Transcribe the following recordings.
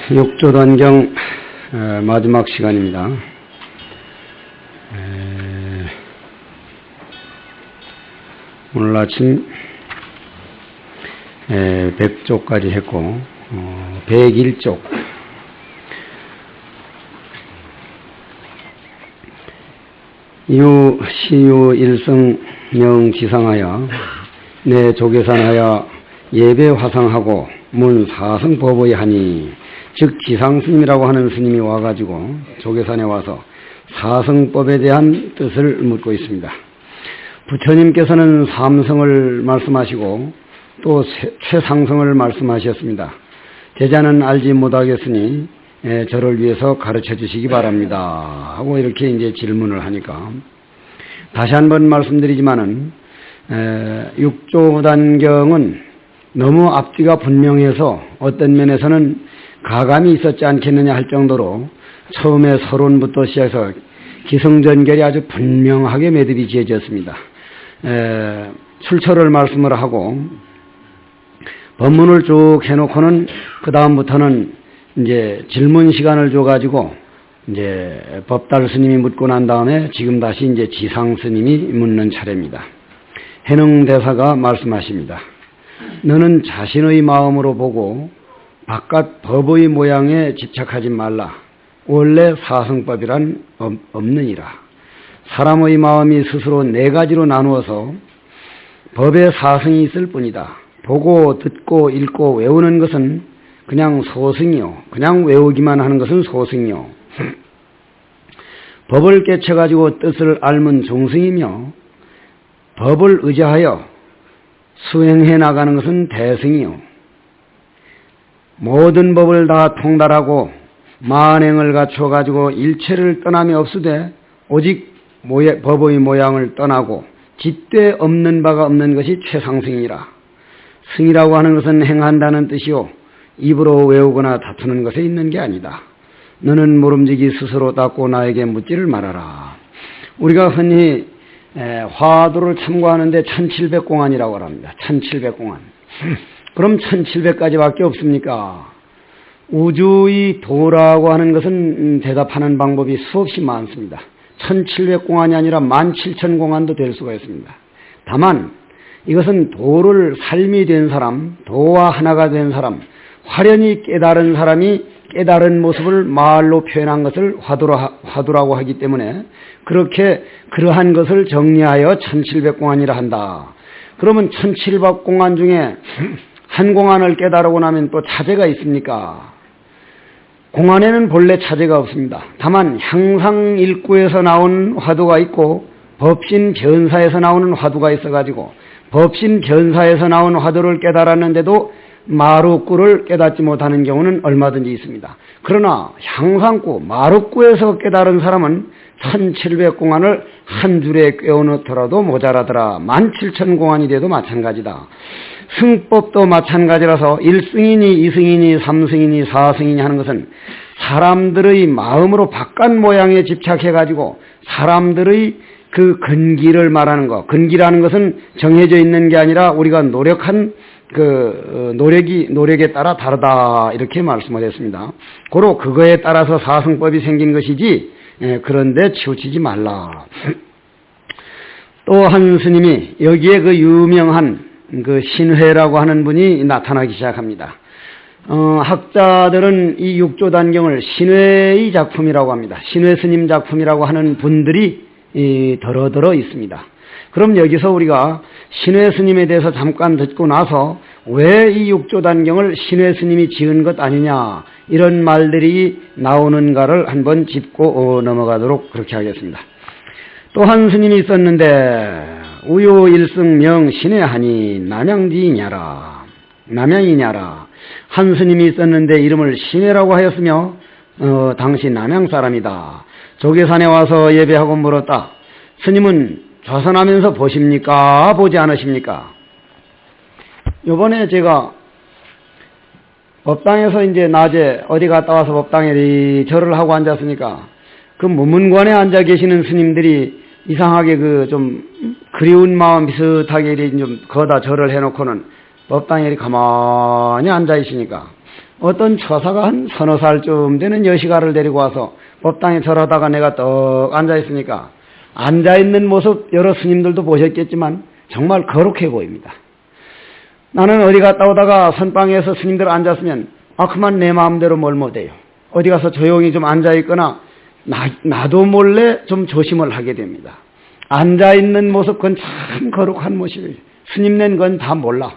육조단경 마지막 시간입니다. 오늘 아침 100쪽까지 했고 101쪽 시유 일성명 지상하여 내 조계산하여 예배 화상하고 문 사성법의 하니, 즉 지상스님이라고 하는 스님이 와가지고 조계산에 와서 사성법에 대한 뜻을 묻고 있습니다. 부처님께서는 삼성을 말씀하시고 또 최상성을 말씀하셨습니다. 제자는 알지 못하겠으니 저를 위해서 가르쳐 주시기 바랍니다 하고 이렇게 이제 질문을 하니까, 다시 한번 말씀드리지만은 육조단경은 너무 앞뒤가 분명해서 어떤 면에서는 가감이 있었지 않겠느냐 할 정도로 처음에 서론부터 시작해서 기성전결이 아주 분명하게 매듭이 지어졌습니다. 출처를 말씀을 하고 법문을 쭉 해놓고는 그 다음부터는 이제 질문 시간을 줘가지고 이제 법달 스님이 묻고 난 다음에 지금 다시 이제 지상 스님이 묻는 차례입니다. 해능대사가 말씀하십니다. 너는 자신의 마음으로 보고 바깥 법의 모양에 집착하지 말라. 원래 사성법이란 없느니라. 사람의 마음이 스스로 네 가지로 나누어서 법에 사성이 있을 뿐이다. 보고 듣고 읽고 외우는 것은 그냥 소승이요. 그냥 외우기만 하는 것은 소승이요. 법을 깨쳐가지고 뜻을 알면 중승이며, 법을 의지하여 수행해 나가는 것은 대승이요. 모든 법을 다 통달하고 만행을 갖춰가지고 일체를 떠남이 없으되 오직 법의 모양을 떠나고 짓되 없는 바가 없는 것이 최상승이라. 승이라고 하는 것은 행한다는 뜻이요, 입으로 외우거나 다투는 것에 있는 게 아니다. 너는 모름지기 스스로 닦고 나에게 묻지를 말아라. 우리가 흔히 화두를 참고하는데 1700공안이라고 합니다. 1700공안. 그럼 1700까지밖에 없습니까? 우주의 도라고 하는 것은 대답하는 방법이 수없이 많습니다. 1700공안이 아니라 17,000공안도 될 수가 있습니다. 다만 이것은 도를 삶이 된 사람, 도와 하나가 된 사람, 화련히 깨달은 사람이 깨달은 모습을 말로 표현한 것을 화두라고 하기 때문에 그렇게 그러한 것을 정리하여 1700공안이라 한다. 그러면 1700공안 중에 한 공안을 깨달고 나면 또 차제가 있습니까? 공안에는 본래 차제가 없습니다. 다만 향상일구에서 나온 화두가 있고 법신변사에서 나오는 화두가 있어가지고 법신변사에서 나온 화두를 깨달았는데도 마루구를 깨닫지 못하는 경우는 얼마든지 있습니다. 그러나 향상구, 마루구에서 깨달은 사람은 1700공안을 한 줄에 꿰어놓더라도 모자라더라. 17,000공안이 돼도 마찬가지다. 승법도 마찬가지라서 1승이니 2승이니 3승이니 4승이니 하는 것은 사람들의 마음으로 바깥 모양에 집착해가지고 사람들의 그 근기를 말하는 것. 근기라는 것은 정해져 있는 게 아니라 우리가 노력한 노력에 따라 다르다. 이렇게 말씀을 했습니다. 고로 그거에 따라서 사승법이 생긴 것이지, 그런데 치우치지 말라. 또 한 스님이 여기에 그 유명한 그 신회라고 하는 분이 나타나기 시작합니다. 학자들은 이 육조단경을 신회의 작품이라고 합니다. 신회 스님 작품이라고 하는 분들이 더러더러 있습니다. 그럼 여기서 우리가 신회 스님에 대해서 잠깐 듣고 나서 왜 이 육조단경을 신회 스님이 지은 것 아니냐, 이런 말들이 나오는가를 한번 짚고 넘어가도록 그렇게 하겠습니다. 또 한 스님이 있었는데 우요일승명 신회하니 남양지이냐라. 남양이냐라. 한 스님이 있었는데 이름을 신회라고 하였으며 당시 남양 사람이다. 조계산에 와서 예배하고 물었다. 스님은 좌선하면서 보십니까? 보지 않으십니까? 요번에 제가 법당에서 이제 낮에 어디 갔다 와서 법당에 절을 하고 앉았으니까 그 무문관에 앉아 계시는 스님들이 이상하게 그 좀 그리운 마음 비슷하게 좀 거다 절을 해놓고는 법당에 가만히 앉아 있으니까 어떤 처사가 한 서너 살쯤 되는 여시가를 데리고 와서 법당에 절하다가 내가 떡 앉아있으니까 앉아있는 모습 여러 스님들도 보셨겠지만 정말 거룩해 보입니다. 나는 어디 갔다 오다가 선방에서 스님들 앉았으면 그만 내 마음대로 뭘 못해요. 어디 가서 조용히 좀 앉아있거나 나도 몰래 좀 조심을 하게 됩니다. 앉아있는 모습 그건 참 거룩한 모습이에요. 스님네는 그건 다 몰라.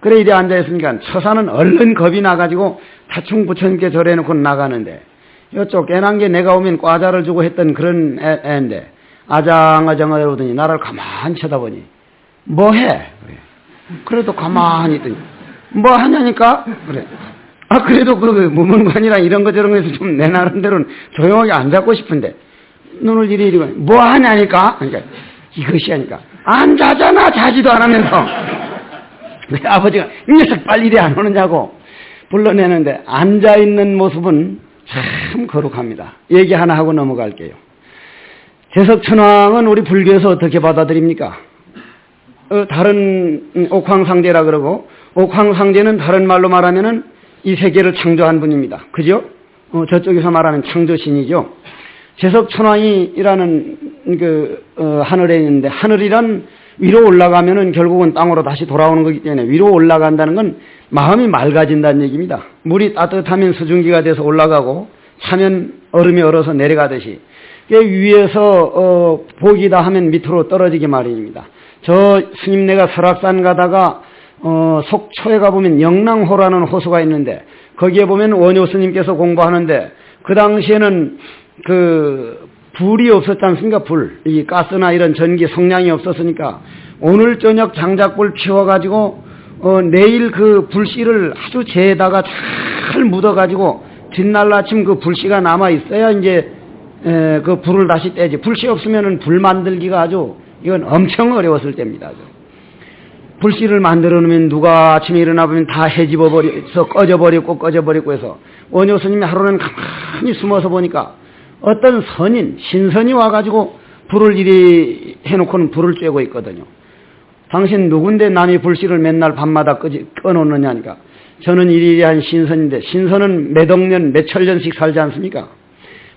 그래 이래 앉아있으니까 처사는 얼른 겁이 나가지고 대충 부처님께 절해놓고 나가는데 이쪽 깨난 게 내가 오면 과자를 주고 했던 그런 애인데 아장아장하게 오더니 나를 가만히 쳐다보니 뭐해? 그래. 그래도 가만히 있더니 뭐 하냐니까? 그래. 그래도 그 무문관이랑 이런 거 저런 거에서 좀 내 나름대로는 조용하게 앉았고 싶은데 눈을 이리 뭐 하냐니까? 그러니까 이것이 하니까 앉아잖아 자지도 안 하면서 아버지가 이 녀석 빨리 이리 안 오느냐고 불러내는데 앉아있는 모습은 참 거룩합니다. 얘기 하나 하고 넘어갈게요. 제석천왕은 우리 불교에서 어떻게 받아들입니까? 다른 옥황상제라 그러고 옥황상제는 다른 말로 말하면은 이 세계를 창조한 분입니다. 그죠? 저쪽에서 말하는 창조신이죠. 제석천왕이라는 하늘에 있는데 하늘이란 위로 올라가면은 결국은 땅으로 다시 돌아오는 거기 때문에 위로 올라간다는 건 마음이 맑아진다는 얘기입니다. 물이 따뜻하면 수증기가 돼서 올라가고 차면 얼음이 얼어서 내려가듯이 위에서 복이다 하면 밑으로 떨어지기 마련입니다. 저 스님네가 설악산 가다가 속초에 가보면 영랑호라는 호수가 있는데 거기에 보면 원효 스님께서 공부하는데 그 당시에는 불이 없었지 않습니까? 이 가스나 이런 전기 성량이 없었으니까 오늘 저녁 장작불 피워가지고 내일 그 불씨를 아주 재에다가 잘 묻어가지고 뒷날 아침 그 불씨가 남아 있어야 이제 그 불을 다시 떼지. 불씨 없으면은 불 만들기가 아주 이건 엄청 어려웠을 때입니다. 불씨를 만들어 놓으면 누가 아침에 일어나 보면 다 해집어 버려서 꺼져버리고 해서 원효 스님이 하루는 가만히 숨어서 보니까 어떤 신선이 와가지고 불을 이리 해놓고는 불을 쬐고 있거든요. 당신 누군데 남이 불씨를 맨날 밤마다 꺼놓느냐니까. 저는 이리한 신선인데 신선은 몇 억년 몇 천년씩 살지 않습니까?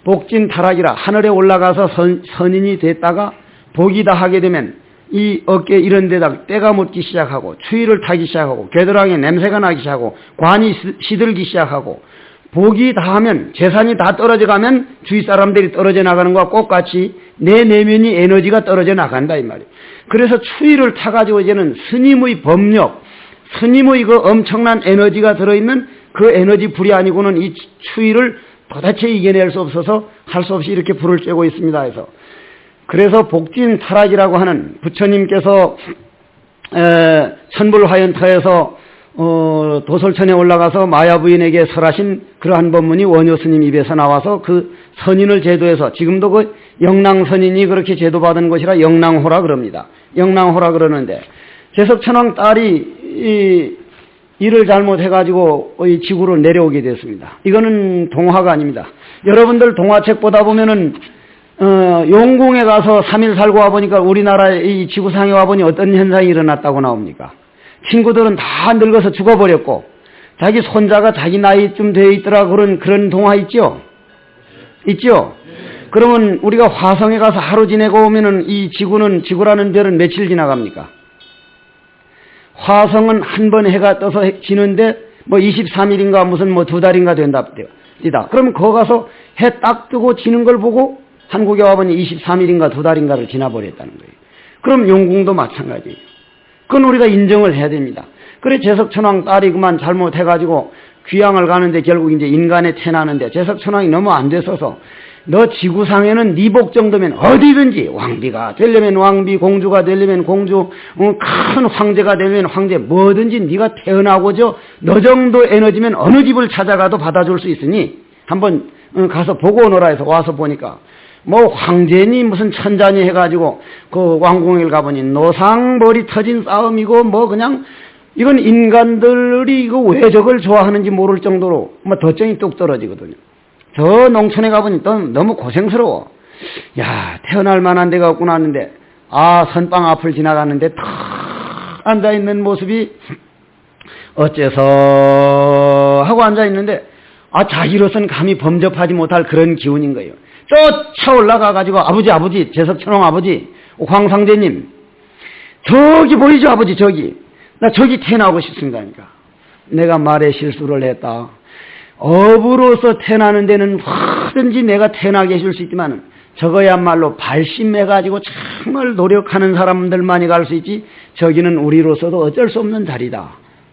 복진 타락이라 하늘에 올라가서 선인이 됐다가 복이다 하게 되면 이 어깨 이런 데다 때가 묻기 시작하고 추위를 타기 시작하고 겨드랑이에 냄새가 나기 시작하고 관이 시들기 시작하고 복이 다 하면 재산이 다 떨어져 가면 주위 사람들이 떨어져 나가는 것과 똑같이 내 내면이 에너지가 떨어져 나간다 이 말이에요. 그래서 추위를 타가지고 이제는 스님의 법력, 스님의 그 엄청난 에너지가 들어있는 그 에너지 불이 아니고는 이 추위를 도대체 이겨낼 수 없어서 할 수 없이 이렇게 불을 쬐고 있습니다 해서 그래서 복진 타락이라고 하는 부처님께서 천불화연터에서 도솔천에 올라가서 마야부인에게 설하신 그러한 법문이 원효 스님 입에서 나와서 그 선인을 제도해서 지금도 그 영랑선인이 그렇게 제도받은 것이라 영랑호라 그럽니다. 영랑호라 그러는데 제석천왕 딸이 일을 잘못해가지고 이 지구로 내려오게 됐습니다. 이거는 동화가 아닙니다. 여러분들 동화책 보다 보면은 용궁에 가서 3일 살고 와보니까 우리나라의 이 지구상에 와보니 어떤 현상이 일어났다고 나옵니까? 친구들은 다 늙어서 죽어버렸고 자기 손자가 자기 나이쯤 되어 있더라 그런 동화 있죠? 있죠? 그러면 우리가 화성에 가서 하루 지내고 오면은 이 지구라는 별은 며칠 지나갑니까? 화성은 한 번 해가 떠서 지는데 뭐 23일인가 무슨 뭐 2달인가 된답니다. 그러면 거기 가서 해 딱 뜨고 지는 걸 보고 한국에 와보니 23일인가 2달인가를 지나버렸다는 거예요. 그럼 용궁도 마찬가지예요. 그건 우리가 인정을 해야 됩니다. 그래 제석천왕 딸이 그만 잘못해가지고 귀향을 가는데 결국 이제 인간에 태어나는데 제석천왕이 너무 안 됐어서 너 지구상에는 네 복 정도면 어디든지 왕비가 되려면 왕비, 공주가 되려면 공주, 큰 황제가 되려면 황제, 뭐든지 네가 태어나고저 너 정도 에너지면 어느 집을 찾아가도 받아줄 수 있으니 한번 가서 보고 오너라 해서 와서 보니까 뭐 황제니 무슨 천자니 해가지고 그 왕궁에 가보니 노상머리 터진 싸움이고 뭐 그냥 이건 인간들이 이거 왜 저걸 좋아하는지 모를 정도로 뭐 덧정이 뚝 떨어지거든요. 저 농촌에 가보니 또 너무 고생스러워. 야, 태어날 만한 데가 없구나 하는데 선방 앞을 지나가는데 탁 앉아있는 모습이 어째서 하고 하고 앉아있는데 자기로서는 감히 범접하지 못할 그런 기운인 거예요. 쫓아 올라가가지고 아버지 제석천홍 아버지 황상제님 저기 보이죠 아버지 저기 나 저기 태어나고 싶습니다. 그러니까 내가 말에 실수를 했다. 업으로서 태어나는 데는 뭐든지 내가 태어나게 해줄 수 있지만 저거야말로 발심해가지고 정말 노력하는 사람들만이 갈 수 있지 저기는 우리로서도 어쩔 수 없는 자리다.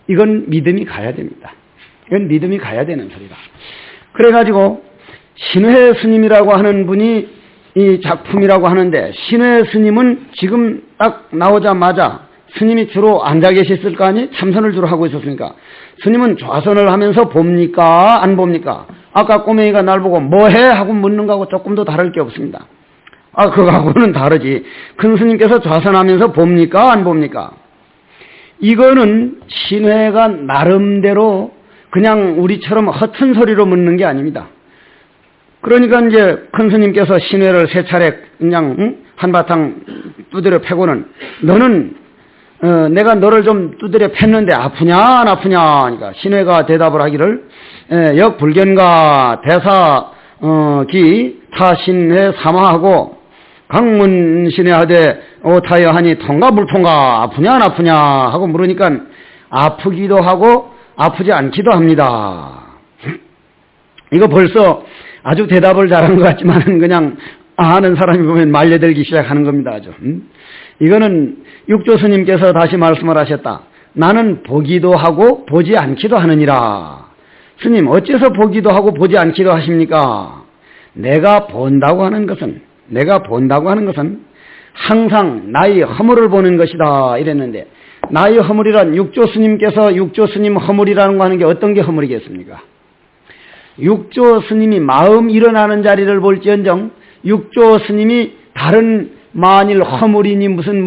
이건 믿음이 가야 됩니다. 이건 믿음이 가야 되는 소리다. 그래가지고 신회 스님이라고 하는 분이 이 작품이라고 하는데 신회 스님은 지금 딱 나오자마자 스님이 주로 앉아 계셨을 거 아니? 참선을 주로 하고 있었으니까 스님은 좌선을 하면서 봅니까? 안 봅니까? 아까 꼬맹이가 날 보고 뭐해? 하고 묻는 거하고 조금도 다를 게 없습니다. 그거하고는 다르지. 큰 스님께서 좌선하면서 봅니까? 안 봅니까? 이거는 신회가 나름대로 그냥 우리처럼 허튼 소리로 묻는 게 아닙니다. 그러니까 이제 큰 스님께서 신회를 세 차례 그냥 한바탕 두드려 패고는 너는 내가 너를 좀 두드려 팼는데 아프냐 안 아프냐 하니까 신회가 대답을 하기를 역불견가 대사기 타신회 사마하고 강문신회 하되 오타여 하니 통가 불통가 아프냐 안 아프냐 하고 물으니까 아프기도 하고 아프지 않기도 합니다. 이거 벌써 아주 대답을 잘한 것 같지만은 그냥 아는 사람이 보면 말려들기 시작하는 겁니다. 아주. 이거는 육조 스님께서 다시 말씀을 하셨다. 나는 보기도 하고 보지 않기도 하느니라. 스님 어째서 보기도 하고 보지 않기도 하십니까? 내가 본다고 하는 것은 항상 나의 허물을 보는 것이다 이랬는데 나의 허물이란 육조 스님께서 육조 스님 허물이라는 거 하는 게 어떤 게 허물이겠습니까? 육조 스님이 마음 일어나는 자리를 볼지언정 육조 스님이 다른 만일 허물이니 무슨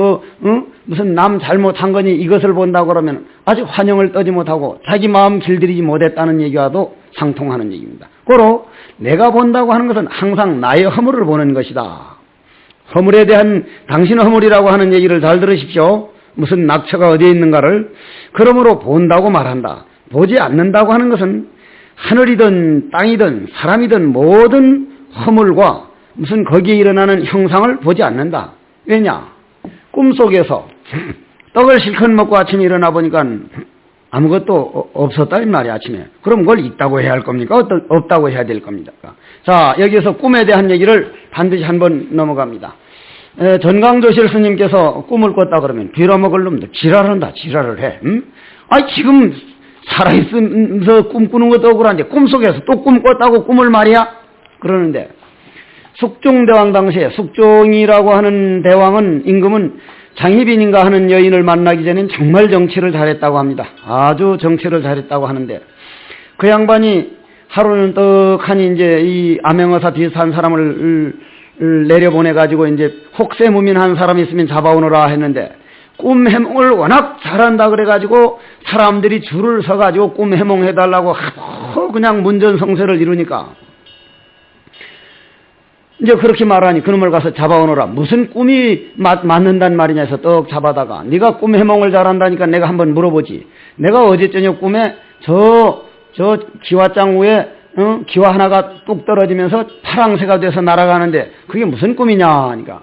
남 잘못한 거니 이것을 본다고 그러면 아직 환영을 떠지 못하고 자기 마음 길들이지 못했다는 얘기와도 상통하는 얘기입니다. 고로 내가 본다고 하는 것은 항상 나의 허물을 보는 것이다. 허물에 대한 당신 허물이라고 하는 얘기를 잘 들으십시오. 무슨 낙처가 어디에 있는가를. 그러므로 본다고 말한다. 보지 않는다고 하는 것은 하늘이든 땅이든 사람이든 모든 허물과 무슨 거기에 일어나는 형상을 보지 않는다. 왜냐? 꿈속에서 떡을 실컷 먹고 아침에 일어나 보니까 아무것도 없었다 이 말이야 아침에. 그럼 그걸 있다고 해야 할 겁니까? 없다고 해야 될 겁니까? 자, 여기에서 꿈에 대한 얘기를 반드시 한번 넘어갑니다. 전강조실 스님께서 꿈을 꿨다 그러면 빌어먹을 놈들 지랄을 해. 지금 살아있으면서 꿈꾸는 것도 억울한데 꿈속에서 또 꿈 꿨다고 꿈을 말이야? 그러는데 숙종대왕 당시에 숙종이라고 하는 대왕은 임금은 장희빈인가 하는 여인을 만나기 전엔 정말 정치를 잘했다고 합니다. 아주 정치를 잘했다고 하는데 그 양반이 하루는 떡하니 이제 이 암행어사 비슷한 사람을 내려보내가지고 이제 혹세무민한 사람이 있으면 잡아오너라 했는데 꿈 해몽을 워낙 잘한다 그래가지고 사람들이 줄을 서가지고 꿈 해몽해달라고 하도 그냥 문전성쇠를 이루니까 이제 그렇게 말하니 그놈을 가서 잡아오너라. 무슨 꿈이 맞는단 말이냐 해서 떡 잡아다가 네가 꿈 해몽을 잘한다니까 내가 한번 물어보지. 내가 어제 저녁 꿈에 저 기와장 위에 기와 하나가 뚝 떨어지면서 파랑새가 돼서 날아가는데 그게 무슨 꿈이냐 하니까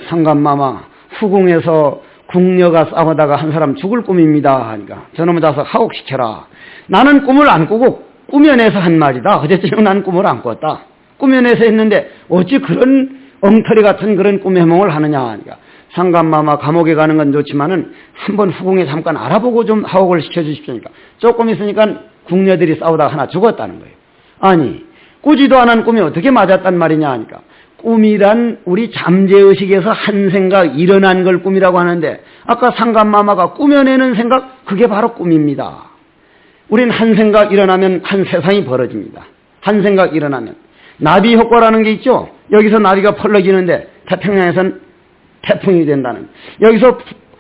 상감마마 후궁에서 궁녀가 싸우다가 한 사람 죽을 꿈입니다 하니까 저놈을 가서 하옥시켜라. 나는 꿈을 안 꾸고 꾸며내서 한 말이다. 어제 저녁 난 꿈을 안 꿨다. 꾸며내서 했는데 어찌 그런 엉터리 같은 그런 꿈 해몽을 하느냐 하니까 상감마마 감옥에 가는 건 좋지만은 한번 후궁에 잠깐 알아보고 좀 하옥을 시켜주십시오니까 조금 있으니까 궁녀들이 싸우다가 하나 죽었다는 거예요. 아니 꾸지도 않은 꿈이 어떻게 맞았단 말이냐 하니까 꿈이란 우리 잠재의식에서 한 생각 일어난 걸 꿈이라고 하는데 아까 상감마마가 꾸며내는 생각 그게 바로 꿈입니다. 우린 한 생각 일어나면 한 세상이 벌어집니다. 한 생각 일어나면 나비 효과라는 게 있죠. 여기서 나비가 펄럭이는데 태평양에선 태풍이 된다는, 여기서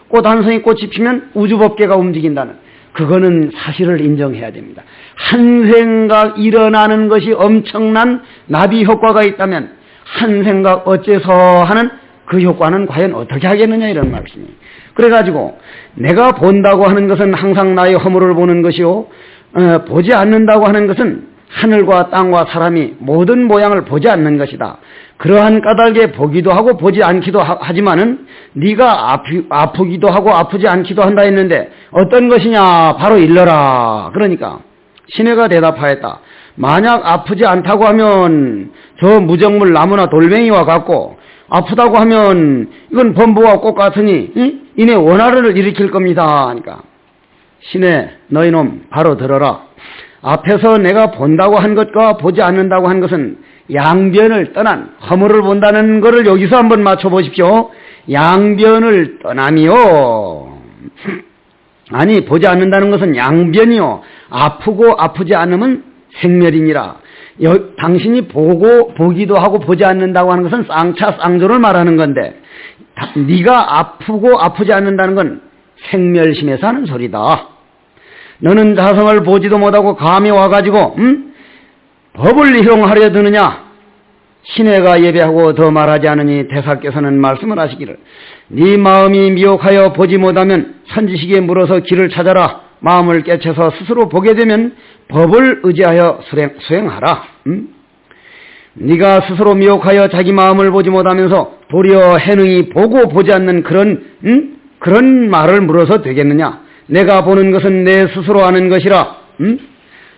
꽃 한 송이 꽃이 피면 우주법계가 움직인다는, 그거는 사실을 인정해야 됩니다. 한 생각 일어나는 것이 엄청난 나비 효과가 있다면 한 생각 어째서 하는 그 효과는 과연 어떻게 하겠느냐 이런 말씀이에요. 그래가지고 내가 본다고 하는 것은 항상 나의 허물을 보는 것이요 보지 않는다고 하는 것은 하늘과 땅과 사람이 모든 모양을 보지 않는 것이다. 그러한 까닭에 보기도 하고 보지 않기도 하지만은 네가 아프기도 하고 아프지 않기도 한다 했는데 어떤 것이냐? 바로 일러라. 그러니까 신해가 대답하였다. 만약 아프지 않다고 하면 저 무정물 나무나 돌멩이와 같고 아프다고 하면 이건 범부와 꽃 같으니 이내 원화를 일으킬 겁니다. 하니까 신해 너희놈 바로 들어라. 앞에서 내가 본다고 한 것과 보지 않는다고 한 것은 양변을 떠난 허물을 본다는 것을 여기서 한번 맞춰보십시오. 양변을 떠남이요. 아니 보지 않는다는 것은 양변이요. 아프고 아프지 않으면 생멸이니라. 당신이 보기도 하고 보지 않는다고 하는 것은 쌍차 쌍조를 말하는 건데 네가 아프고 아프지 않는다는 건 생멸심에서 하는 소리다. 너는 자성을 보지도 못하고 감히 와가지고 법을 희롱하려 드느냐? 신해가 예배하고 더 말하지 않으니 대사께서는 말씀을 하시기를 네 마음이 미혹하여 보지 못하면 선지식에 물어서 길을 찾아라. 마음을 깨쳐서 스스로 보게 되면 법을 의지하여 수행하라. 네가 스스로 미혹하여 자기 마음을 보지 못하면서 도리어 해능이 보고 보지 않는 그런 말을 물어서 되겠느냐? 내가 보는 것은 내 스스로 아는 것이라.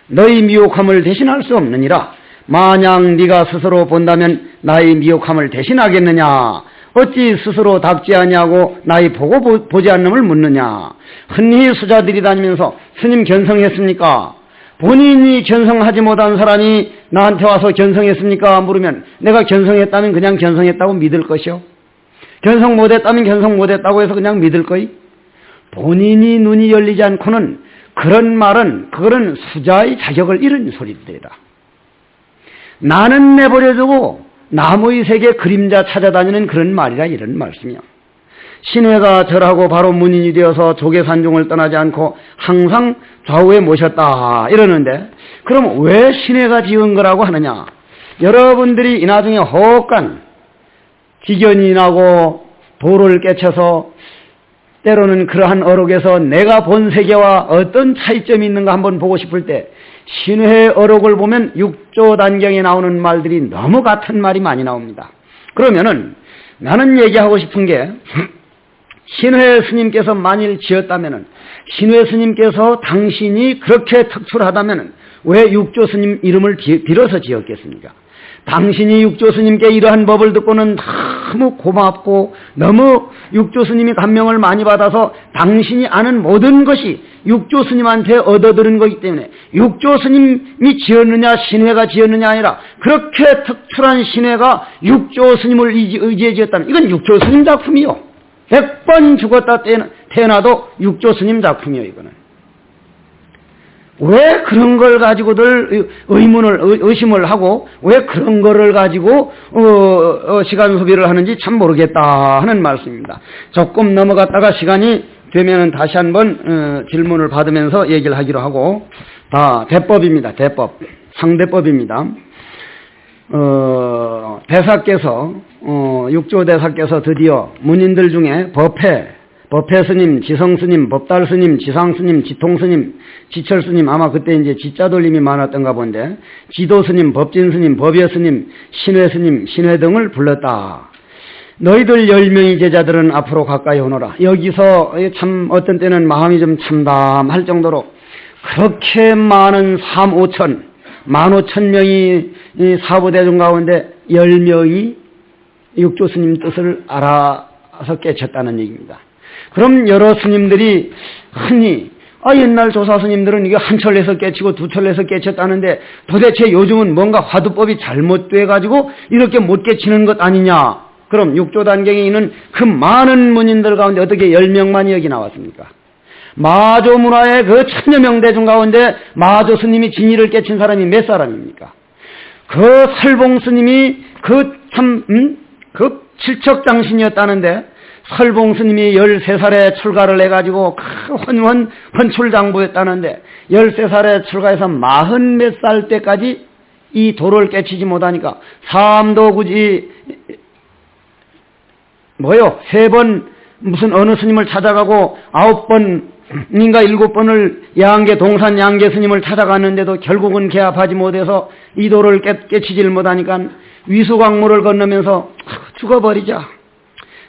너희 미혹함을 대신할 수 없느니라. 만약 네가 스스로 본다면 나의 미혹함을 대신하겠느냐? 어찌 스스로 닦지 아니하고 나의 보고 보지 않음을 묻느냐? 흔히 수자들이 다니면서 스님 견성했습니까? 본인이 견성하지 못한 사람이 나한테 와서 견성했습니까? 물으면 내가 견성했다면 그냥 견성했다고 믿을 것이요. 견성 못했다면 견성 못했다고 해서 그냥 믿을 거이? 본인이 눈이 열리지 않고는 그런 말은 그거는 수자의 자격을 잃은 소리들이다. 나는 내버려두고 나무의 세계 그림자 찾아다니는 그런 말이라 이런 말씀이야. 신해가 절하고 바로 문인이 되어서 조계산중을 떠나지 않고 항상 좌우에 모셨다 이러는데 그럼 왜 신해가 지은 거라고 하느냐? 여러분들이 이 나중에 혹간 기견이 나고 도를 깨쳐서 때로는 그러한 어록에서 내가 본 세계와 어떤 차이점이 있는가 한번 보고 싶을 때 신해의 어록을 보면 육조 단경에 나오는 말들이 너무 같은 말이 많이 나옵니다. 그러면은 나는 얘기하고 싶은 게 신해 스님께서 만일 지었다면은 신해 스님께서 당신이 그렇게 특출하다면은 왜 육조 스님 이름을 빌어서 지었겠습니까? 당신이 육조 스님께 이러한 법을 듣고는 너무 고맙고 너무 육조 스님이 감명을 많이 받아서 당신이 아는 모든 것이 육조 스님한테 얻어들은 거기 때문에 육조 스님이 지었느냐 신해가 지었느냐 아니라 그렇게 특출한 신해가 육조 스님을 의지해 지었다면 이건 육조 스님 작품이요. 100번 죽었다 태어나도 육조 스님 작품이요. 이거는. 왜 그런 걸 가지고들 의심을 하고 왜 그런 거를 가지고 시간 소비를 하는지 참 모르겠다 하는 말씀입니다. 조금 넘어갔다가 시간이 되면은 다시 한번 질문을 받으면서 얘기를 하기로 하고 다 대법입니다. 대법 상대법입니다. 대사께서 육조 대사께서 드디어 문인들 중에 법회 스님, 지성 스님, 법달 스님, 지상 스님, 지통 스님, 지철 스님 아마 그때 이제 지자 돌림이 많았던가 본데 지도 스님, 법진 스님, 법여 스님, 신회 스님, 신회 등을 불렀다. 너희들 10명의 제자들은 앞으로 가까이 오너라. 여기서 참 어떤 때는 마음이 좀 참담할 정도로 그렇게 많은 15,000명이 사부대중 가운데 10명이 육조 스님 뜻을 알아서 깨쳤다는 얘기입니다. 그럼 여러 스님들이 흔히 옛날 조사 스님들은 이게 한 철내서 깨치고 두 철내서 깨쳤다는데 도대체 요즘은 뭔가 화두법이 잘못돼 가지고 이렇게 못 깨치는 것 아니냐? 그럼 육조 단경에 있는 그 많은 문인들 가운데 어떻게 10명만이 여기 나왔습니까? 마조 문화의 그 1000여 명 대중 가운데 마조 스님이 진의를 깨친 사람이 몇 사람입니까? 그 설봉 스님이 그 칠척장신이었다는데 설봉 스님이 13살에 출가를 해가지고 헌출장부였다는데 13살에 출가해서 40몇 살 때까지 이 도를 깨치지 못하니까 삼도 굳이 3번 무슨 어느 스님을 찾아가고 9번 인가 7번을 양계 동산 양계 스님을 찾아갔는데도 결국은 개합하지 못해서 이 도를 깨치질 못하니까 위수광물을 건너면서 죽어버리자.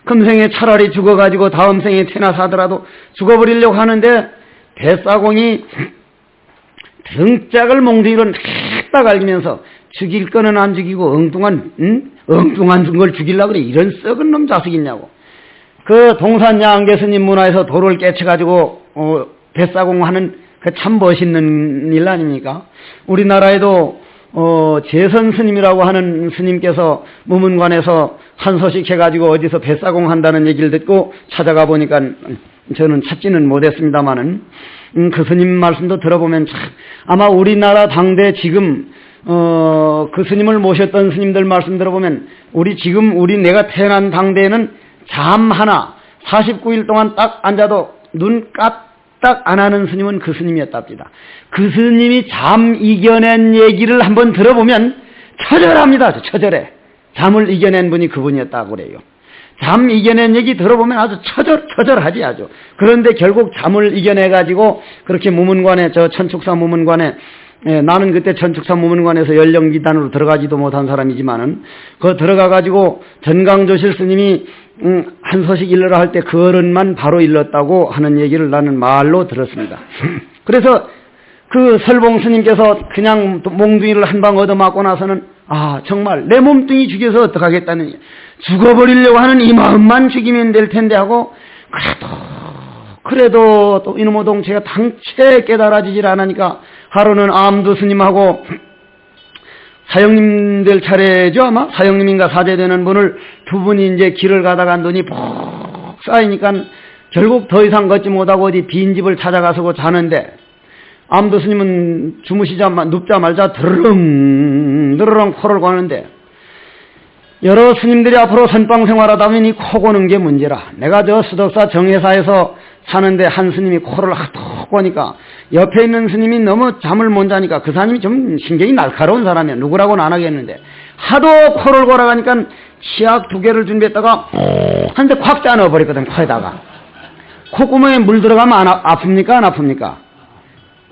금생에 차라리 죽어가지고 다음 생에 태나 사더라도 죽어버리려고 하는데 뱃사공이 등짝을 몽둥이로 딱 갈기면서 죽일 거는 안 죽이고 엉뚱한 걸 죽이려고 그래. 이런 썩은 놈 자식이냐고. 그 동산 양계 스님 문화에서 도를 깨쳐가지고 뱃사공하는 그 참 멋있는 일 아닙니까? 우리나라에도 재선 스님이라고 하는 스님께서 무문관에서 한 소식 해가지고 어디서 뱃사공 한다는 얘기를 듣고 찾아가 보니까 저는 찾지는 못했습니다만은 그 스님 말씀도 들어보면 참 아마 우리나라 당대 지금 그 스님을 모셨던 스님들 말씀 들어보면 우리 내가 태어난 당대에는 잠 하나 49일 동안 딱 앉아도 눈 까딱 안 하는 스님은 그 스님이었답니다. 그 스님이 잠 이겨낸 얘기를 한번 들어보면 처절합니다. 처절해. 잠을 이겨낸 분이 그분이었다고 그래요. 잠 이겨낸 얘기 들어보면 아주 처절하지 아주. 그런데 결국 잠을 이겨내가지고 그렇게 무문관에 천축사 무문관에 나는 그때 천축사 무문관에서 연령기단으로 들어가지도 못한 사람이지만은 그 들어가가지고 전강조실 스님이 한 소식 일러라 할 때 그 어른만 바로 일렀다고 하는 얘기를 나는 말로 들었습니다. 그래서 그 설봉 스님께서 그냥 몽둥이를 한 방 얻어맞고 나서는 정말 내 몸뚱이 죽여서 어떡하겠다는 죽어버리려고 하는 이 마음만 죽이면 될 텐데 하고 그래도 또 이놈의 동체가 당최 깨달아지질 않으니까 하루는 암두 스님하고 사형님들 차례죠 아마 사형님인가 사제되는 분을 두 분이 이제 길을 가다가 눈이 푹 쌓이니까 결국 더 이상 걷지 못하고 어디 빈집을 찾아가서 자는데 암두 스님은 눕자마자 드르렁 코를 고는데 여러 스님들이 앞으로 선방 생활하다 보면 이 코 고는 게 문제라. 내가 수덕사 정회사에서 사는데 한 스님이 코를 톡 고니까 옆에 있는 스님이 너무 잠을 못 자니까 그 사람이 좀 신경이 날카로운 사람이야. 누구라고는 안 하겠는데 하도 코를 골아가니까 치약 2개를 준비했다가 한 대 콱 짜넣어버렸거든. 코에다가. 콧구멍에 물 들어가면 아픕니까? 안 아픕니까?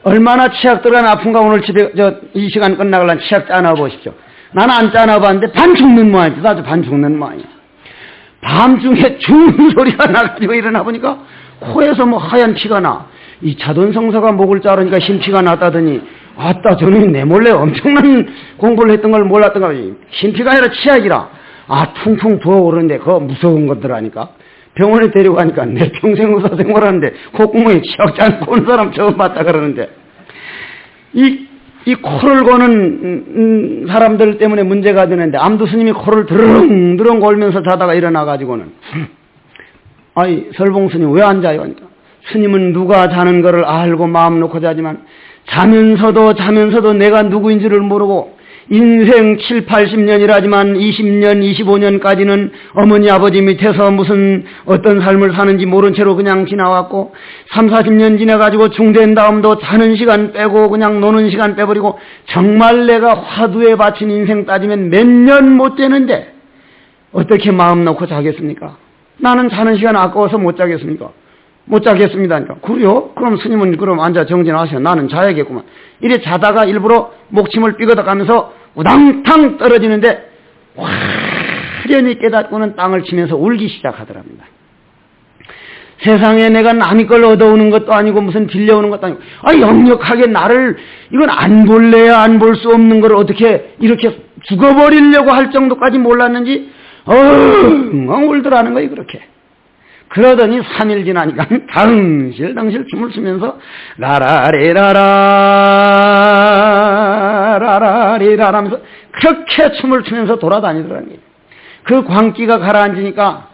얼마나 치약 들어가면 아픈가. 오늘 집에 이 시간 끝나가려면 치약 짜 넣어보십시오. 나는 안 짜 넣어봤는데 반 죽는 모양이지. 아주 반 죽는 모양이야. 밤중에 죽는 소리가 나가지고 일어나 보니까 코에서 하얀 피가 나. 이 자돈성사가 목을 자르니까 심피가 났다더니 저는 내 몰래 엄청난 공부를 했던 걸 몰랐던가. 심피가 아니라 치약이라. 퉁퉁 부어오르는데 그거 무서운 것들하니까. 병원에 데려가니까 내 평생 의사 생활하는데 콧구멍에 치약 짜놓고 온 사람 처음 봤다 그러는데 이 코를 고는 사람들 때문에 문제가 되는데 암두 스님이 코를 드렁드렁 골면서 자다가 일어나가지고는 설봉 스님 왜 안 자요? 하니까 스님은 누가 자는 거를 알고 마음 놓고 자지만 자면서도 내가 누구인지를 모르고 인생 7, 80년이라지만 20년, 25년까지는 어머니, 아버지 밑에서 무슨 어떤 삶을 사는지 모른 채로 그냥 지나왔고 3, 40년 지나가지고 중된 다음도 자는 시간 빼고 그냥 노는 시간 빼버리고 정말 내가 화두에 바친 인생 따지면 몇 년 못 되는데 어떻게 마음 놓고 자겠습니까? 나는 자는 시간 아까워서 못 자겠습니까? 못 자겠습니다. 그래요? 그럼 스님은 그럼 앉아 정진하세요. 나는 자야겠구만. 이래 자다가 일부러 목침을 삐거덕하면서 우당탕 떨어지는데 화련히 깨닫고는 땅을 치면서 울기 시작하더랍니다. 세상에 내가 남의 걸 얻어오는 것도 아니고 무슨 빌려오는 것도 아니고 역력하게 나를 이건 안 볼래야 안 볼 수 없는 걸 어떻게 이렇게 죽어버리려고 할 정도까지 몰랐는지 엉엉 울더라는 거예요. 그렇게. 그러더니 3일 지나니까 당실 춤을 추면서 라라리라라 하면서 그렇게 춤을 추면서 돌아다니더라는 거예요. 그 광기가 가라앉으니까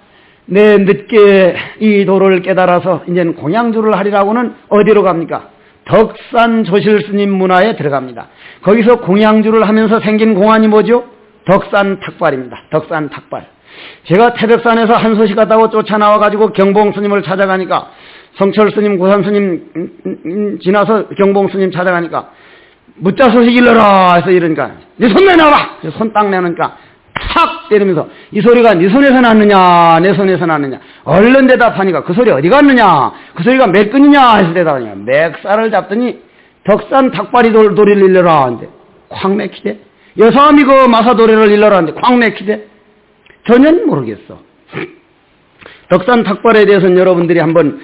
내 늦게 이 도를 깨달아서 이제는 공양주를 하리라고는 어디로 갑니까? 덕산 조실스님 문화에 들어갑니다. 거기서 공양주를 하면서 생긴 공안이 뭐죠? 덕산 탁발입니다. 덕산 탁발. 제가 태백산에서 한 소식 갔다고 쫓아나와가지고 경봉스님을 찾아가니까 성철스님, 고산스님 지나서 경봉스님 찾아가니까 묻자 소식 일러라 해서 이러니까 네 손 내놔봐! 손 딱 내놓으니까 탁 때리면서 이 소리가 네 손에서 났느냐 내 손에서 났느냐 얼른 대답하니까 그 소리 어디 갔느냐 그 소리가 몇 끈이냐 해서 대답하니까 맥살을 잡더니 덕산 닭발이 도리를 일러라 하는데 콱 맥히대. 여사함이 그 마사도리를 일러라 하는데 콱 맥히대. 전혀 모르겠어. 덕산 닭발에 대해서는 여러분들이 한번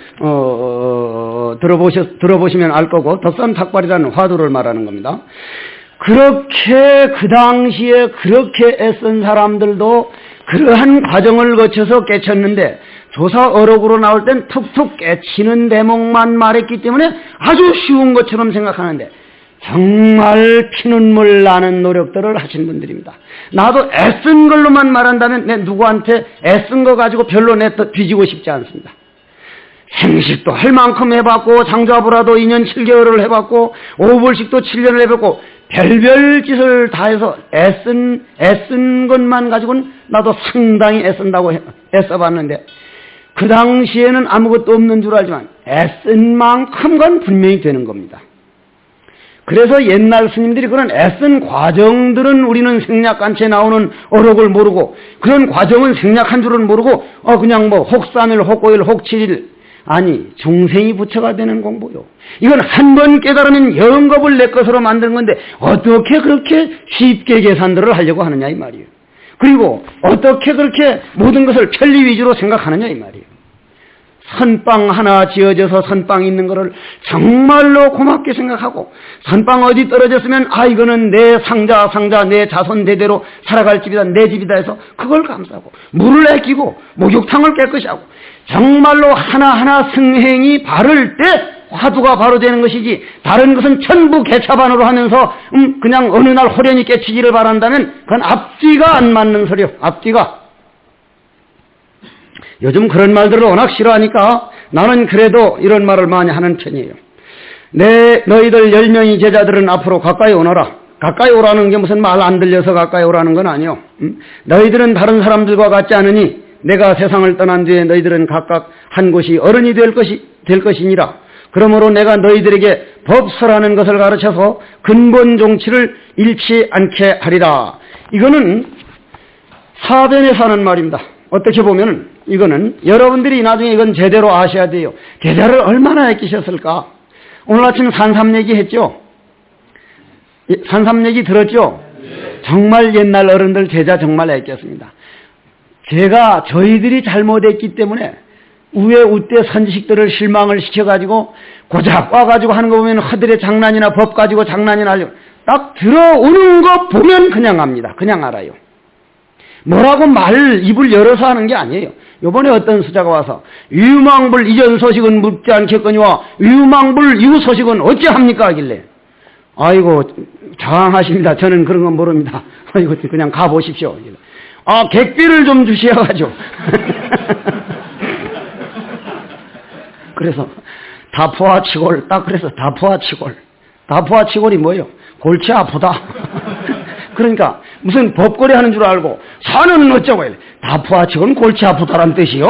들어보시면 알 거고, 덕산 닭발이라는 화두를 말하는 겁니다. 그렇게 그 당시에 그렇게 애쓴 사람들도 그러한 과정을 거쳐서 깨쳤는데 조사 어록으로 나올 땐 툭툭 깨치는 대목만 말했기 때문에 아주 쉬운 것처럼 생각하는데 정말 피눈물 나는 노력들을 하신 분들입니다. 나도 애쓴 걸로만 말한다면 내 누구한테 애쓴 거 가지고 별로 뒤지고 싶지 않습니다. 생식도 할 만큼 해봤고 장자부라도 2년 7개월을 해봤고 오불식도 7년을 해봤고 별별 짓을 다 해서 애쓴 것만 가지고는 나도 상당히 애써봤는데 그 당시에는 아무것도 없는 줄 알지만 애쓴 만큼 건 분명히 되는 겁니다. 그래서 옛날 스님들이 그런 애쓴 과정들은 우리는 생략간체 나오는 어록을 모르고 그런 과정은 생략한 줄은 모르고 그냥 뭐 혹3일 혹5일 혹7일 아니 중생이 부처가 되는 공부요. 이건 한 번 깨달으면 영겁을 내 것으로 만든 건데 어떻게 그렇게 쉽게 계산들을 하려고 하느냐 이 말이에요. 그리고 어떻게 그렇게 모든 것을 편리 위주로 생각하느냐 이 말이에요. 선빵 하나 지어져서 선빵 있는 거를 정말로 고맙게 생각하고 선빵 어디 떨어졌으면 이거는 내 상자 내 자손 대대로 살아갈 집이다 내 집이다 해서 그걸 감사하고 물을 아끼고 목욕탕을 깨끗이 하고 정말로 하나하나 승행이 바를 때 화두가 바로 되는 것이지 다른 것은 전부 개차반으로 하면서 그냥 어느 날 호련히 깨치기를 바란다면 그건 앞뒤가 안 맞는 소리요. 앞뒤가. 요즘 그런 말들을 워낙 싫어하니까 나는 그래도 이런 말을 많이 하는 편이에요. 너희들 10명의 제자들은 앞으로 가까이 오너라. 가까이 오라는 게 무슨 말 안 들려서 가까이 오라는 건 아니요. 너희들은 다른 사람들과 같지 않으니 내가 세상을 떠난 뒤에 너희들은 각각 한 곳이 어른이 될 것이니라. 그러므로 내가 너희들에게 법서라는 것을 가르쳐서 근본 종치를 잃지 않게 하리라. 이거는 사변에서 하는 말입니다. 어떻게 보면 이거는 여러분들이 나중에 이건 제대로 아셔야 돼요. 제자를 얼마나 아끼셨을까. 오늘 아침 산삼 얘기 했죠. 산삼 얘기 들었죠. 정말 옛날 어른들 제자 정말 아꼈습니다. 제가 저희들이 잘못했기 때문에 우에 우때 선지식들을 실망을 시켜가지고 고작 와가지고 하는 거 보면 허들의 장난이나 법 가지고 장난이나 하려고 딱 들어오는 거 보면 그냥 압니다. 그냥 알아요. 뭐라고 입을 열어서 하는 게 아니에요. 요번에 어떤 수자가 와서 유망불 이전 소식은 묻지 않겠거니와 유망불 이후 소식은 어찌합니까 하길래 아이고 장하십니다. 저는 그런 건 모릅니다. 아이고 그냥 가보십시오. 객비를 좀 주시어가지고 그래서 다포화치골 딱 그래서 다포화치골이 뭐예요? 골치 아프다. 그러니까 무슨 법거래 하는 줄 알고 산은 어쩌고 해. 다포화치골은 골치 아프다란 뜻이요.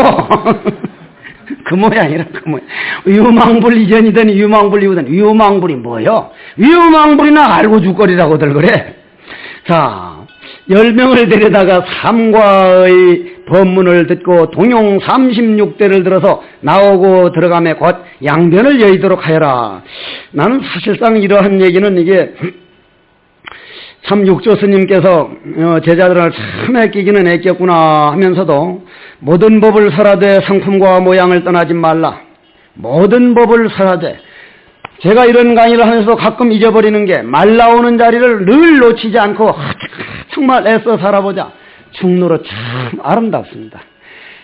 그 모양이라 그 모양. 유망불 이전이든 유망불 이후든 유망불이 뭐요? 유망불이나 알고 죽거리라고들 그래. 자 10명을 데려다가 삼과의 법문을 듣고 동용 36대를 들어서 나오고 들어가며 곧 양변을 여의도록 하여라. 나는 사실상 이러한 얘기는 이게 참 육조 스님께서 제자들을 참 아끼기는 아꼈구나 하면서도 모든 법을 설하되 성품과 모양을 떠나지 말라. 모든 법을 설하되 제가 이런 강의를 하면서도 가끔 잊어버리는 게 말 나오는 자리를 늘 놓치지 않고 정말 애써 살아보자. 중로로 참 아름답습니다.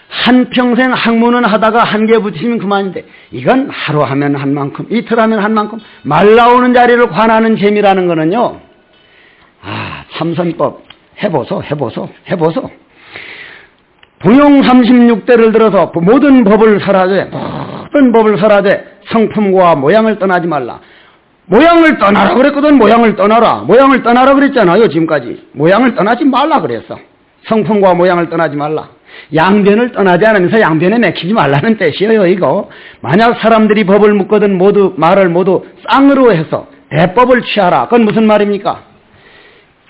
한평생 학문은 하다가 한개 붙이면 그만인데 이건 하루 하면 한 만큼 이틀 하면 한 만큼 말 나오는 자리를 관하는 재미라는 거는요. 참선법 해보소. 동용 36대를 들어서 모든 법을 설하되 성품과 모양을 떠나지 말라. 모양을 떠나라 그랬거든. 모양을 떠나라 그랬잖아요. 지금까지 모양을 떠나지 말라 그랬어. 성품과 모양을 떠나지 말라. 양변을 떠나지 않으면서 양변에 맥히지 말라는 뜻이에요. 이거 만약 사람들이 법을 묻거든 말을 모두 쌍으로 해서 대법을 취하라. 그건 무슨 말입니까?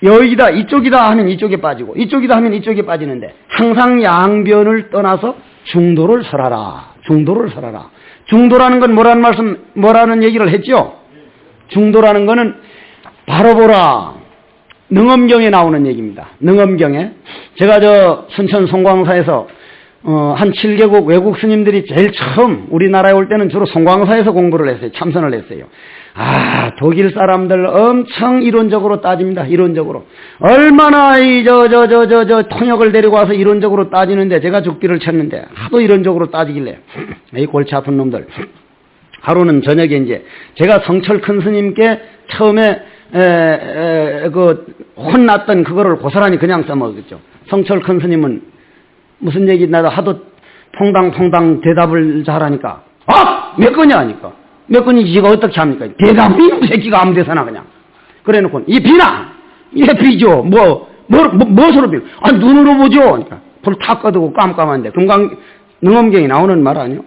여기다 이쪽이다 하면 이쪽에 빠지고 이쪽이다 하면 이쪽에 빠지는데 항상 양변을 떠나서 중도를 설하라. 중도를 설하라. 중도라는 건 뭐라는 얘기를 했죠? 중도라는 거는 바로 보라. 능엄경에 나오는 얘기입니다. 능엄경에. 제가 저 순천 송광사에서 한 7개국 외국 스님들이 제일 처음 우리나라에 올 때는 주로 송광사에서 공부를 했어요. 참선을 했어요. 독일 사람들 엄청 이론적으로 따집니다. 이론적으로. 얼마나 통역을 데리고 와서 이론적으로 따지는데 제가 죽기를 쳤는데 하도 이론적으로 따지길래 이 골치 아픈 놈들. 하루는 저녁에 이제 제가 성철 큰 스님께 처음에 혼났던 그거를 고스란히 그냥 써먹었죠. 성철 큰 스님은 무슨 얘기 나도 하도 퐁당퐁당 대답을 잘하니까 몇 건이야 하니까 몇 건인지 지가 어떻게 합니까? 대답을 이 새끼가 아무 데서나 그냥 그래놓고 이 비나 예 비죠 무엇으로 비요? 눈으로 보죠. 그러니까 불 탁 꺼두고 깜깜한데 능엄경에 나오는 말 아니요?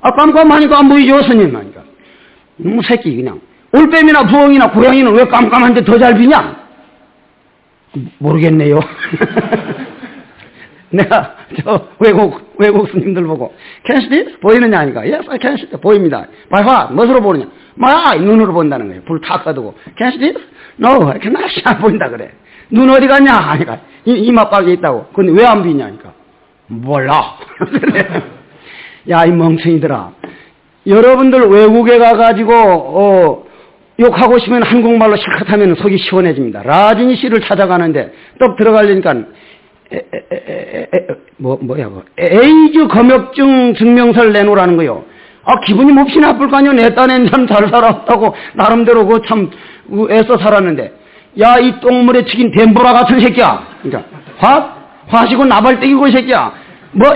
깜깜하니까 안 보이죠 스님 하니까 새끼 그냥 올빼미나 부엉이나 고양이는 왜 깜깜한데 더 잘 비냐? 모르겠네요. 내가 저 외국 스님들 보고 Can you see this? 보이느냐 하니까 Yes, I can see it. 보입니다. By what? 무엇으로 보느냐? 눈으로 본다는 거예요. 불 탁 꺼두고 Can you see this? No, I cannot see. 안 보인다 그래. 눈 어디 갔냐 하니까 이마박에 있다고. 근데 왜 안 비냐 하니까 몰라. 그래. 야, 이 멍청이들아. 여러분들 외국에 가가지고 욕하고 싶으면 한국말로 실컷 하면 속이 시원해집니다. 라진이 씨를 찾아가는데 떡 들어가려니까 에이즈 검역증 증명서를 내놓으라는 거요. 기분이 몹시 나쁠 거 아니야. 내 딴엔 참 잘 살았다고 나름대로 참 애써 살았는데 야, 이 똥물에 튀긴 덴보라 같은 새끼야. 그러니까 화시고 나발떼기고 이 새끼야.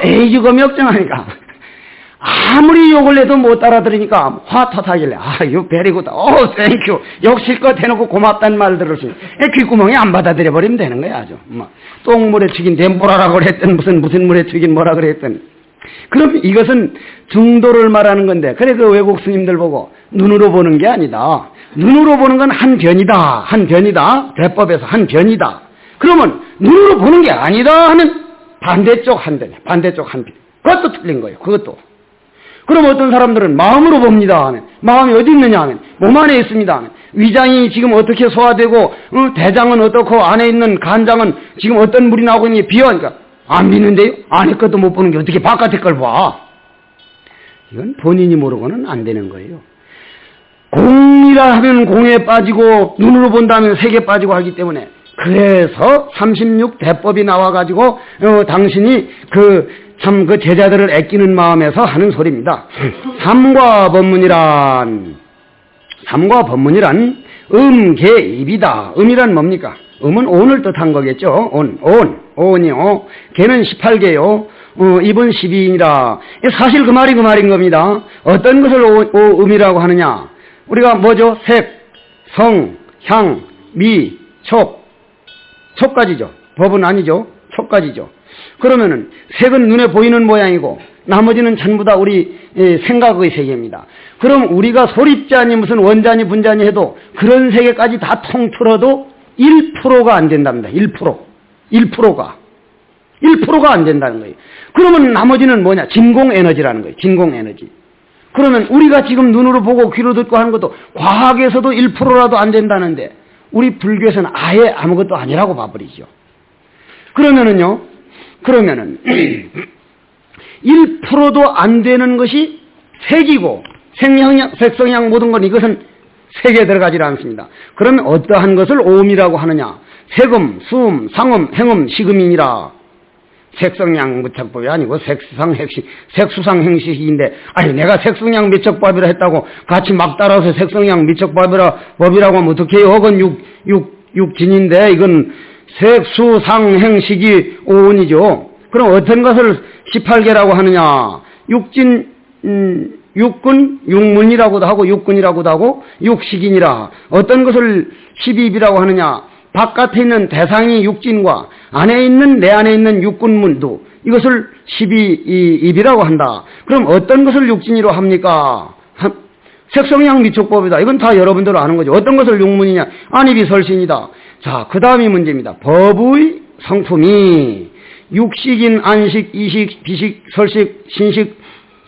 에이즈 검역증 하니까 아무리 욕을 해도 못 알아들으니까 화 터타길래 you very good. thank you. 욕 실컷 해놓고 고맙다는 말 들었으니 귓구멍에 안 받아들여 버리면 되는 거야. 아주 똥물에 튀긴 덴보라라고 그랬든 무슨 물에 튀긴 뭐라 그랬든. 그럼 이것은 중도를 말하는 건데 그래 그 외국 스님들 보고 눈으로 보는 게 아니다. 눈으로 보는 건 한 변이다. 대법에서 한 변이다. 그러면 눈으로 보는 게 아니다 하면 반대쪽 한 변. 그것도 틀린 거예요. 그것도. 그럼 어떤 사람들은 마음으로 봅니다 하면 마음이 어디 있느냐 하면 몸 안에 있습니다 하면 위장이 지금 어떻게 소화되고 대장은 어떻고 안에 있는 간장은 지금 어떤 물이 나오고 있는지 비하니까 안 비는데요? 안에 것도 못 보는 게 어떻게 바깥에 걸 봐? 이건 본인이 모르고는 안 되는 거예요. 공이라 하면 공에 빠지고 눈으로 본다면 색에 빠지고 하기 때문에 그래서 36대법이 나와가지고 당신이 그 제자들을 아끼는 마음에서 하는 소리입니다. 삼과 법문이란 음계입이다. 음이란 뭡니까? 음은 온을 뜻한 거겠죠. 온이요. 개는 18개요. 입은 12이니라. 사실 그 말인 겁니다. 어떤 것을 음이라고 하느냐? 우리가 뭐죠? 색, 성, 향, 미, 촉까지죠. 법은 아니죠. 촉까지죠. 그러면은 색은 눈에 보이는 모양이고 나머지는 전부 다 우리 생각의 세계입니다. 그럼 우리가 소립자니 무슨 원자니 분자니 해도 그런 세계까지 다 통틀어도 1%가 안 된답니다. 1%가 안 된다는 거예요. 그러면 나머지는 뭐냐? 진공에너지라는 거예요. 진공에너지. 그러면 우리가 지금 눈으로 보고 귀로 듣고 하는 것도 과학에서도 1%라도 안 된다는데 우리 불교에서는 아예 아무것도 아니라고 봐버리죠. 그러면은 1%도 안 되는 것이 색이고 색성향 모든 건 이것은 색에 들어가지 않습니다. 그러면 어떠한 것을 오음이라고 하느냐? 색음, 수음, 상음, 행음, 식음이니라. 색성향 무척법이 아니고 색수상 행식인데 내가 색성향 미척법이라 했다고 같이 막 따라서 색성향 미척법이라고 하면 어떻게 해요? 그건 육진인데 이건 색수상 행식이 오운이죠. 그럼 어떤 것을 18개라고 하느냐? 육군, 육문이라고도 하고 육군이라고도 하고 육식이니라. 어떤 것을 12입이라고 하느냐? 바깥에 있는 대상이 육진과 내 안에 있는 육군문도 이것을 12입이라고 한다. 그럼 어떤 것을 육진이로 합니까? 색성향 미촉법이다. 이건 다 여러분들 아는 거죠. 어떤 것을 육문이냐? 안입이 설신이다. 자, 그 다음이 문제입니다. 법의 성품이 육식인 안식, 이식, 비식, 설식, 신식,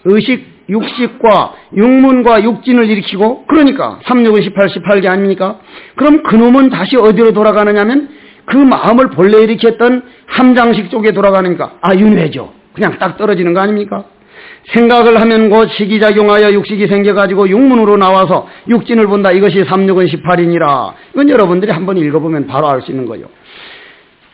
의식, 육식과 육문과 육진을 일으키고, 그러니까 3, 6은 18, 18개 아닙니까? 그럼 그놈은 다시 어디로 돌아가느냐면 그 마음을 본래 일으켰던 함장식 쪽에 돌아가니까 윤회죠. 그냥 딱 떨어지는 거 아닙니까? 생각을 하면 곧 식이작용하여 육식이 생겨가지고 육문으로 나와서 육진을 본다. 이것이 3, 6은 18이니라. 이건 여러분들이 한번 읽어보면 바로 알 수 있는 거예요.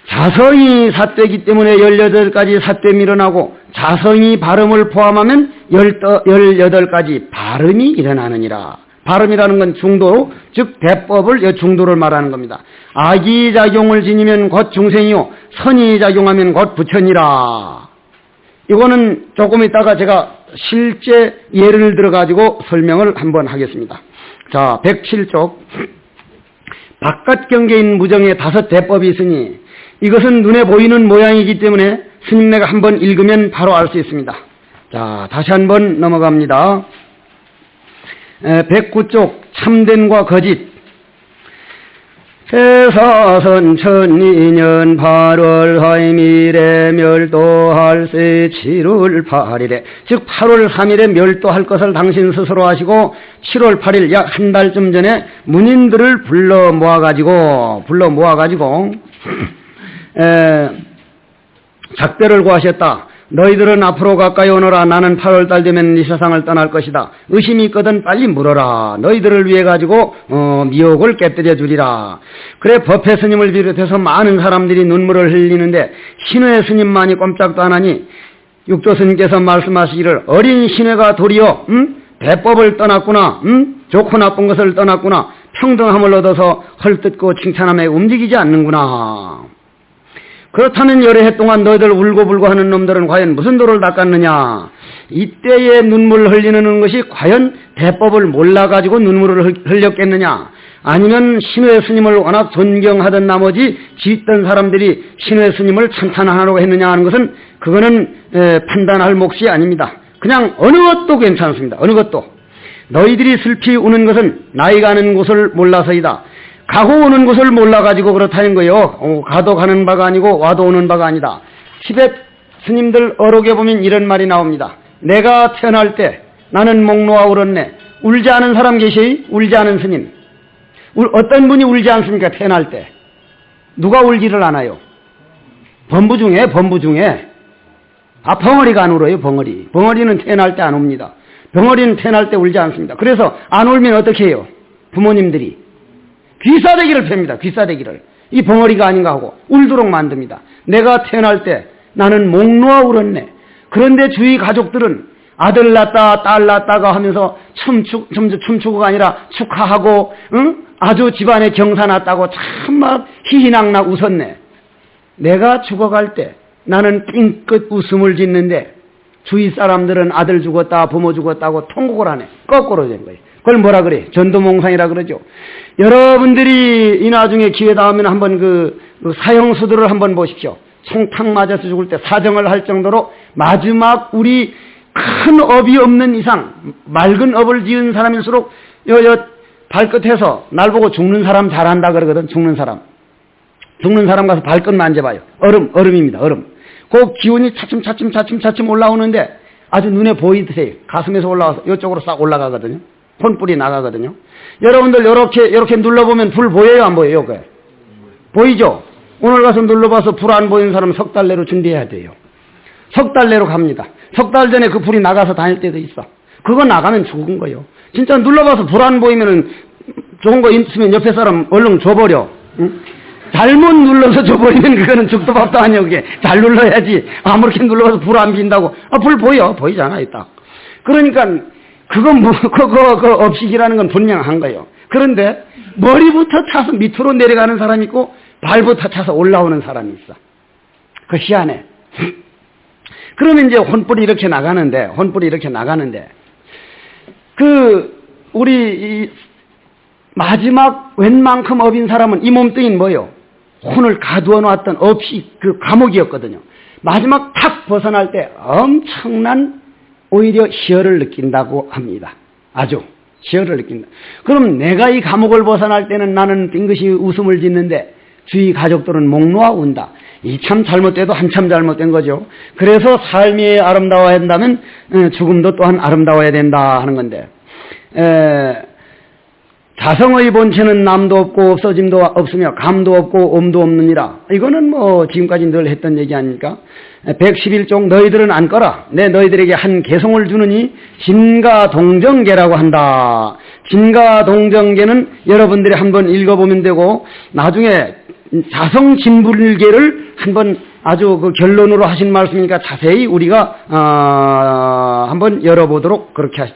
자성이 삿되기 때문에 18가지 삿됨이 일어나고, 자성이 발음을 포함하면 18가지 발음이 일어나느니라. 발음이라는 건 중도, 즉 대법을 중도를 말하는 겁니다. 악의작용을 지니면 곧 중생이요, 선의작용하면 곧 부처니라. 이거는 조금 있다가 제가 실제 예를 들어가지고 설명을 한번 하겠습니다. 자, 107쪽. 바깥 경계인 무정에 5 대법이 있으니 이것은 눈에 보이는 모양이기 때문에 스님네가 한번 읽으면 바로 알 수 있습니다. 자, 다시 한번 넘어갑니다. 109쪽. 참된과 거짓. 해사선 1200년 8월 3일에 멸도할세 7월 8일에, 즉 8월 3일에 멸도할 것을 당신 스스로 하시고 7월 8일 약 한 달쯤 전에 문인들을 불러 모아가지고 작별을 구하셨다. 너희들은 앞으로 가까이 오너라. 나는 8월달 되면 이 세상을 떠날 것이다. 의심이 있거든 빨리 물어라. 너희들을 위해 가지고 미혹을 깨뜨려 주리라. 그래, 법회 스님을 비롯해서 많은 사람들이 눈물을 흘리는데 신회 스님만이 꼼짝도 안 하니 육조 스님께서 말씀하시기를, 어린 신회가 도리어 대법을 떠났구나. 좋고 나쁜 것을 떠났구나. 평등함을 얻어서 헐뜯고 칭찬함에 움직이지 않는구나. 그렇다면 여러 해 동안 너희들 울고불고 하는 놈들은 과연 무슨 도를 닦았느냐? 이때에 눈물을 흘리는 것이 과연 대법을 몰라가지고 눈물을 흘렸겠느냐? 아니면 신회 스님을 워낙 존경하던 나머지 짓던 사람들이 신회 스님을 찬탄하려고 했느냐 하는 것은 그거는 판단할 몫이 아닙니다. 그냥 어느 것도 괜찮습니다. 어느 것도. 너희들이 슬피 우는 것은 나이 가는 곳을 몰라서이다. 가고 오는 곳을 몰라가지고 그렇다는 거예요. 가도 가는 바가 아니고 와도 오는 바가 아니다. 티벳 스님들 어록에 보면 이런 말이 나옵니다. 내가 태어날 때 나는 목 놓아 울었네. 울지 않은 사람 계시요? 울지 않은 스님. 어떤 분이 울지 않습니까? 태어날 때. 누가 울지를 않아요? 범부 중에. 벙어리가 안 울어요. 벙어리는 태어날 때 안 웁니다. 벙어리는 태어날 때 울지 않습니다. 그래서 안 울면 어떻게 해요? 부모님들이 귀싸대기를 팹니다. 귀싸대기를. 이 벙어리가 아닌가 하고 울도록 만듭니다. 내가 태어날 때 나는 목 놓아 울었네. 그런데 주위 가족들은 아들 낳았다 딸 낳았다가 하면서 춤추고가 아니라 축하하고 아주 집안에 경사 났다고 참 막 희희낙낙 웃었네. 내가 죽어갈 때 나는 삥끗 웃음을 짓는데 주위 사람들은 아들 죽었다 부모 죽었다고 통곡을 하네. 거꾸로 된 거예요. 그걸 뭐라 그래? 전도몽상이라 그러죠. 여러분들이 이 나중에 기회 닿으면 한번 그 사형수들을 한번 보십시오. 총탕 맞아서 죽을 때 사정을 할 정도로 마지막 우리 큰 업이 없는 이상 맑은 업을 지은 사람일수록 발끝에서 날 보고 죽는 사람 잘한다 그러거든. 죽는 사람 가서 발끝 만져봐요. 얼음입니다. 얼음. 그 기운이 차츰 올라오는데 아주 눈에 보이듯이 가슴에서 올라와서 이쪽으로 싹 올라가거든요. 혼불이 나가거든요. 여러분들 요렇게 눌러보면 불 보여요? 안 보여요? 그게? 보이죠? 오늘 가서 눌러봐서 불 안 보이는 사람은 석 달 내로 준비해야 돼요. 석 달 내로 갑니다. 석 달 전에 그 불이 나가서 다닐 때도 있어. 그거 나가면 죽은 거예요. 진짜 눌러봐서 불 안 보이면은 좋은 거 있으면 옆에 사람 얼른 줘버려. 응? 잘못 눌러서 줘버리면 그거는 죽도 밥도 아니에요. 그게 잘 눌러야지. 아무렇게 눌러서 불 안 빈다고. 불 보이잖아, 딱. 그러니까 그 업식이라는 건 분명한 거예요. 그런데 머리부터 차서 밑으로 내려가는 사람이 있고 발부터 차서 올라오는 사람이 있어. 그 희한해. 그러면 이제 혼불이 이렇게 나가는데 우리 마지막 웬만큼 업인 사람은 이 몸뚱이는 뭐예요? 혼을 가두어 놨던 업식 그 감옥이었거든요. 마지막 탁 벗어날 때 엄청난 오히려 희열을 느낀다고 합니다. 아주 희열을 느낀다. 그럼 내가 이 감옥을 벗어날 때는 나는 빙긋이 웃음을 짓는데 주위 가족들은 목 놓아 운다. 이 참 잘못돼도 한참 잘못된 거죠. 그래서 삶이 아름다워야 한다면 죽음도 또한 아름다워야 된다 하는 건데, 자성의 본체는 남도 없고 없어짐도 없으며 감도 없고 엄도 없느니라. 이거는 뭐 지금까지 늘 했던 얘기 아닙니까? 111종 너희들은 안 꺼라. 내 너희들에게 한 개성을 주느니 진가동정계라고 한다. 진가동정계는 여러분들이 한번 읽어보면 되고, 나중에 자성진불계를 한번 아주 그 결론으로 하신 말씀이니까 자세히 우리가 한번 열어보도록 그렇게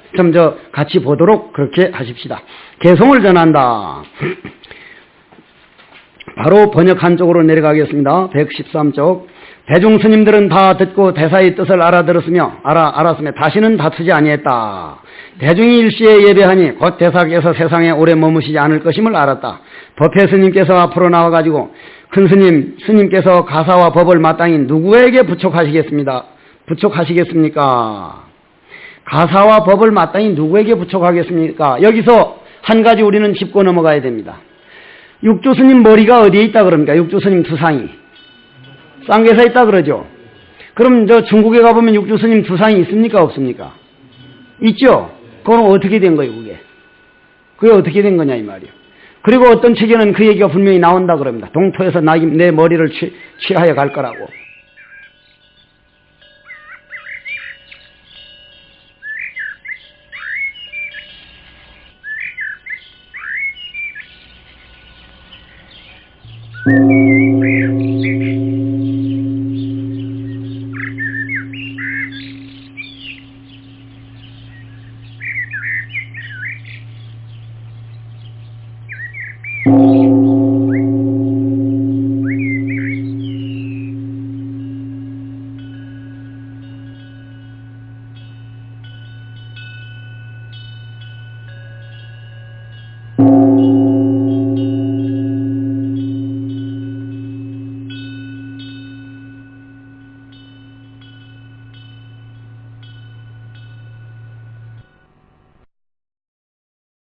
같이 보도록 그렇게 하십시다. 개성을 전한다. 바로 번역한 쪽으로 내려가겠습니다. 113쪽. 대중스님들은 다 듣고 대사의 뜻을 알았으며 다시는 다투지 아니했다. 대중이 일시에 예배하니 곧 대사께서 세상에 오래 머무시지 않을 것임을 알았다. 법회 스님께서 앞으로 나와가지고 큰 스님께서 가사와 법을 마땅히 누구에게 부촉하시겠습니까? 가사와 법을 마땅히 누구에게 부촉하겠습니까? 여기서 한 가지 우리는 짚고 넘어가야 됩니다. 육조 스님 머리가 어디에 있다 그럽니까? 육조 스님 두상이 쌍계사에 있다 그러죠. 그럼 저 중국에 가보면 육조 스님 두상이 있습니까? 없습니까? 있죠? 그건 어떻게 된 거예요, 그게? 그게 어떻게 된 거냐, 이 말이에요. 그리고 어떤 책에는 그 얘기가 분명히 나온다 그럽니다. 동토에서 내 머리를 취하여 갈 거라고.